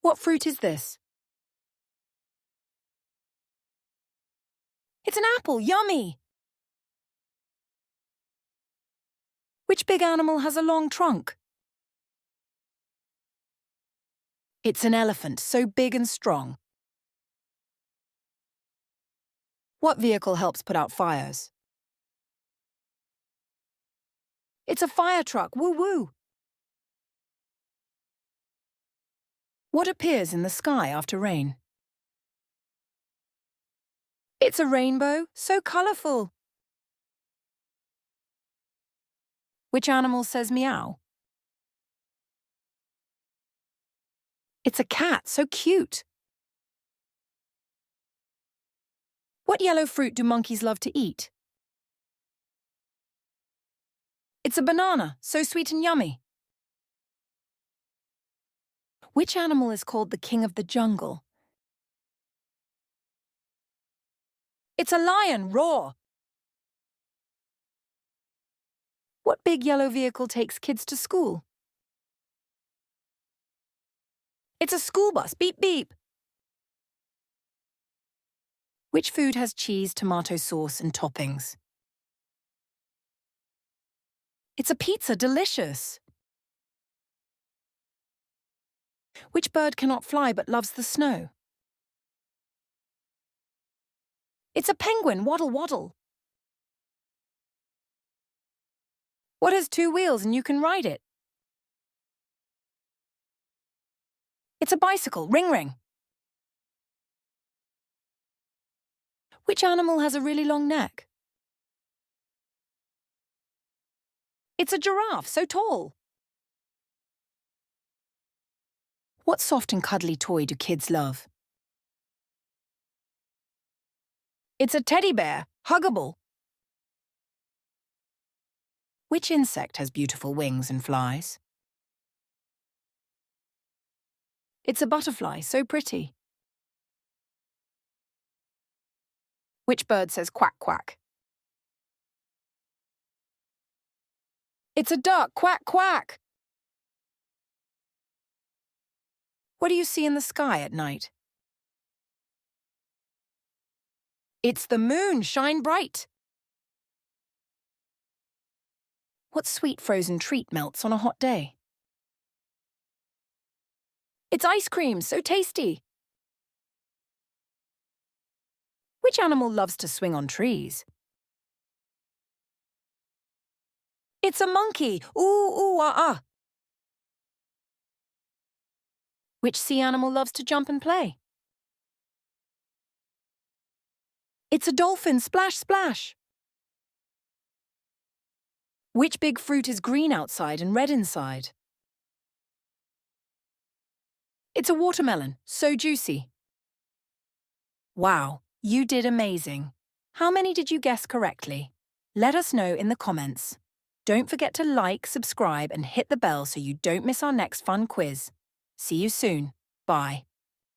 What fruit is this? It's an apple, yummy! Which big animal has a long trunk? It's an elephant, so big and strong. What vehicle helps put out fires? It's a fire truck, woo-woo! What appears in the sky after rain? It's a rainbow, so colourful. Which animal says meow? It's a cat, so cute. What yellow fruit do monkeys love to eat? It's a banana, so sweet and yummy. Which animal is called the king of the jungle? It's a lion, roar! What big yellow vehicle takes kids to school? It's a school bus, beep beep! Which food has cheese, tomato sauce and toppings? It's a pizza, delicious! Which bird cannot fly but loves the snow? It's a penguin, waddle waddle! What has two wheels and you can ride it? It's a bicycle, ring ring! Which animal has a really long neck? It's a giraffe, so tall! What soft and cuddly toy do kids love? It's a teddy bear, huggable! Which insect has beautiful wings and flies? It's a butterfly, so pretty. Which bird says quack quack? It's a duck, quack quack! What do you see in the sky at night? It's the moon, shine bright! What sweet frozen treat melts on a hot day? It's ice cream, so tasty! Which animal loves to swing on trees? It's a monkey, ooh, ooh, ah, ah! Which sea animal loves to jump and play? It's a dolphin, splash, splash! Which big fruit is green outside and red inside? It's a watermelon, so juicy. Wow, you did amazing. How many did you guess correctly? Let us know in the comments. Don't forget to like, subscribe, and hit the bell so you don't miss our next fun quiz. See you soon. Bye.